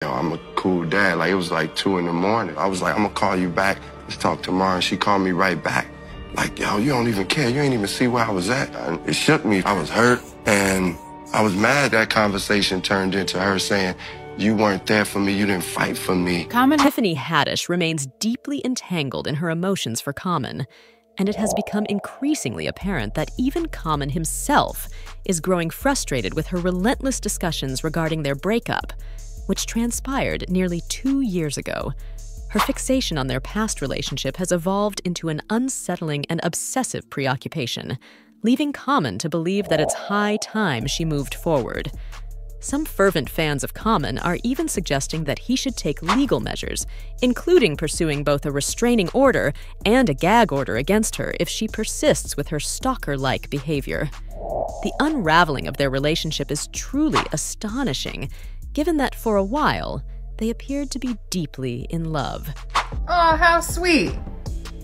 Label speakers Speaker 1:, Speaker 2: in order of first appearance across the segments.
Speaker 1: I'm a cool dad. Like, it was like 2 in the morning. I was like, I'm gonna call you back. Let's talk tomorrow. And she called me right back. Like, yo, you don't even care. You ain't even see where I was at. And it shook me. I was hurt and I was mad. That conversation turned into her saying, you weren't there for me. You didn't fight for me.
Speaker 2: Tiffany Haddish remains deeply entangled in her emotions for Common, and it has become increasingly apparent that even Common himself is growing frustrated with her relentless discussions regarding their breakup, which transpired nearly 2 years ago. Her fixation on their past relationship has evolved into an unsettling and obsessive preoccupation, leaving Common to believe that it's high time she moved forward. Some fervent fans of Common are even suggesting that he should take legal measures, including pursuing both a restraining order and a gag order against her if she persists with her stalker-like behavior. The unraveling of their relationship is truly astonishing, given that for a while, they appeared to be deeply in love.
Speaker 3: Oh, how sweet.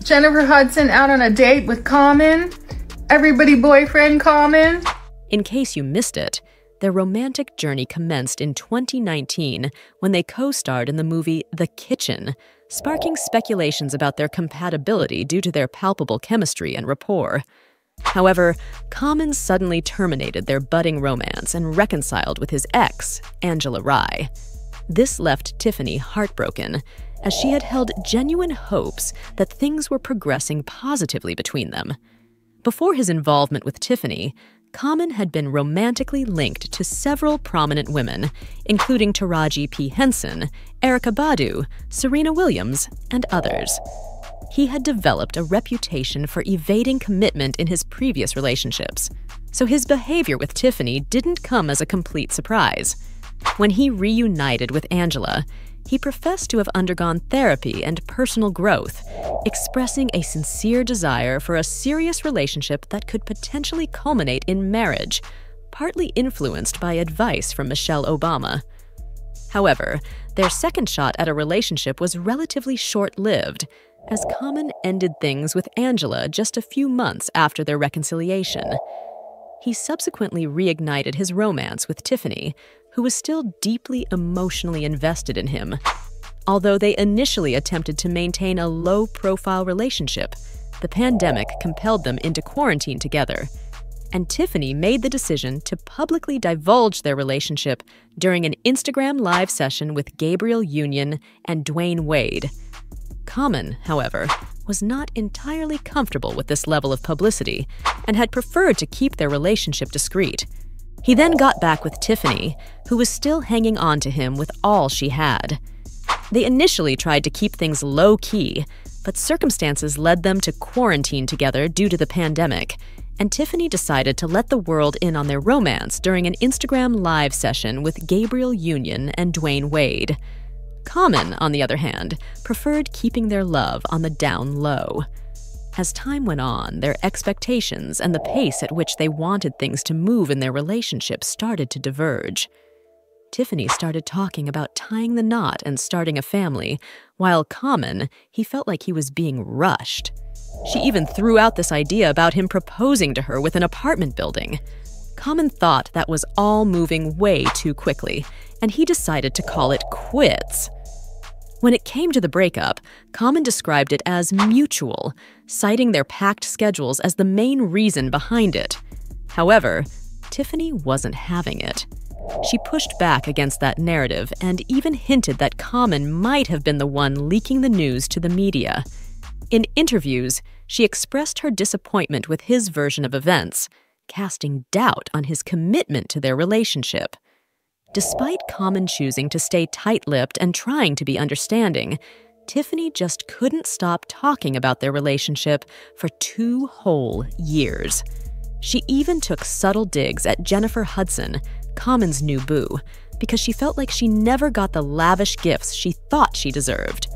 Speaker 3: Jennifer Hudson out on a date with Common? Everybody boyfriend Common?
Speaker 2: In case you missed it, their romantic journey commenced in 2019 when they co-starred in the movie The Kitchen, sparking speculations about their compatibility due to their palpable chemistry and rapport. However, Common suddenly terminated their budding romance and reconciled with his ex, Angela Rye. This left Tiffany heartbroken, as she had held genuine hopes that things were progressing positively between them. Before his involvement with Tiffany, Common had been romantically linked to several prominent women, including Taraji P. Henson, Erykah Badu, Serena Williams, and others. He had developed a reputation for evading commitment in his previous relationships, so his behavior with Tiffany didn't come as a complete surprise. When he reunited with Angela, he professed to have undergone therapy and personal growth, expressing a sincere desire for a serious relationship that could potentially culminate in marriage, partly influenced by advice from Michelle Obama. However, their second shot at a relationship was relatively short-lived, as Common ended things with Angela just a few months after their reconciliation. He subsequently reignited his romance with Tiffany, who was still deeply emotionally invested in him. Although they initially attempted to maintain a low-profile relationship, the pandemic compelled them into quarantine together, and Tiffany made the decision to publicly divulge their relationship during an Instagram live session with Gabriel Union and Dwayne Wade. Common, however, was not entirely comfortable with this level of publicity and had preferred to keep their relationship discreet. He then got back with Tiffany, who was still hanging on to him with all she had. They initially tried to keep things low-key, but circumstances led them to quarantine together due to the pandemic, and Tiffany decided to let the world in on their romance during an Instagram live session with Gabriel Union and Dwayne Wade. Common, on the other hand, preferred keeping their love on the down low. As time went on, their expectations and the pace at which they wanted things to move in their relationship started to diverge. Tiffany started talking about tying the knot and starting a family, while Common, he felt like he was being rushed. She even threw out this idea about him proposing to her with an apartment building. Common thought that was all moving way too quickly, and he decided to call it quits. When it came to the breakup, Common described it as mutual, citing their packed schedules as the main reason behind it. However, Tiffany wasn't having it. She pushed back against that narrative and even hinted that Common might have been the one leaking the news to the media. In interviews, she expressed her disappointment with his version of events, casting doubt on his commitment to their relationship. Despite Common choosing to stay tight-lipped and trying to be understanding, Tiffany just couldn't stop talking about their relationship for 2 whole years. She even took subtle digs at Jennifer Hudson, Common's new boo, because she felt like she never got the lavish gifts she thought she deserved.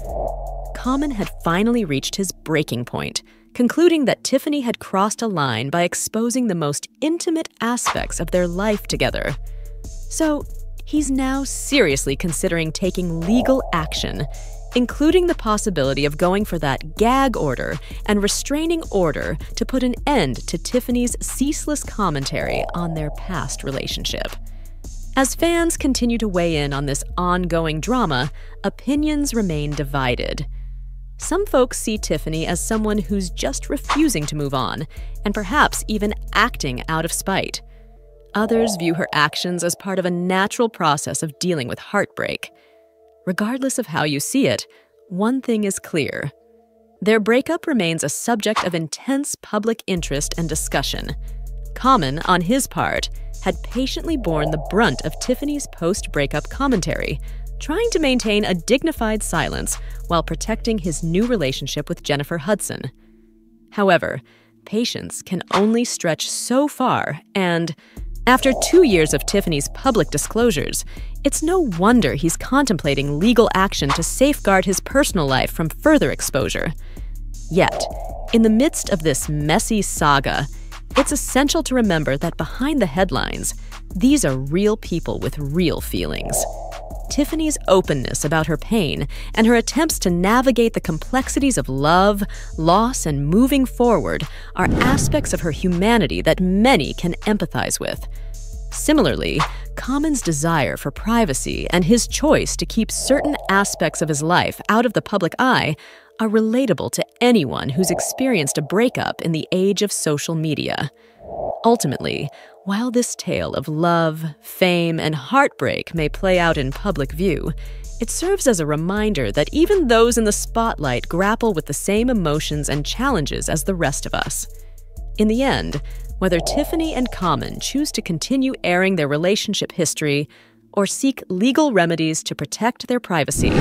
Speaker 2: Common had finally reached his breaking point, concluding that Tiffany had crossed a line by exposing the most intimate aspects of their life together. So, he's now seriously considering taking legal action, including the possibility of going for that gag order and restraining order to put an end to Tiffany's ceaseless commentary on their past relationship. As fans continue to weigh in on this ongoing drama, opinions remain divided. Some folks see Tiffany as someone who's just refusing to move on, and perhaps even acting out of spite. Others view her actions as part of a natural process of dealing with heartbreak. Regardless of how you see it, one thing is clear. Their breakup remains a subject of intense public interest and discussion. Common, on his part, had patiently borne the brunt of Tiffany's post-breakup commentary, trying to maintain a dignified silence while protecting his new relationship with Jennifer Hudson. However, patience can only stretch so far, and after 2 years of Tiffany's public disclosures, it's no wonder he's contemplating legal action to safeguard his personal life from further exposure. Yet, in the midst of this messy saga, it's essential to remember that behind the headlines, these are real people with real feelings. Tiffany's openness about her pain and her attempts to navigate the complexities of love, loss, and moving forward are aspects of her humanity that many can empathize with. Similarly, Common's desire for privacy and his choice to keep certain aspects of his life out of the public eye are relatable to anyone who's experienced a breakup in the age of social media. Ultimately, while this tale of love, fame, and heartbreak may play out in public view, it serves as a reminder that even those in the spotlight grapple with the same emotions and challenges as the rest of us. In the end, whether Tiffany and Common choose to continue airing their relationship history or seek legal remedies to protect their privacy,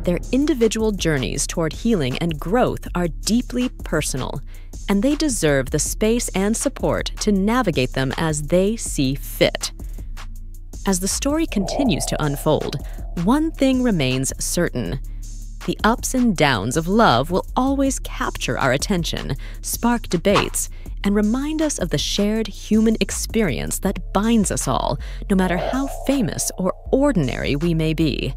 Speaker 2: their individual journeys toward healing and growth are deeply personal, and they deserve the space and support to navigate them as they see fit. As the story continues to unfold, one thing remains certain. The ups and downs of love will always capture our attention, spark debates, and remind us of the shared human experience that binds us all, no matter how famous or ordinary we may be.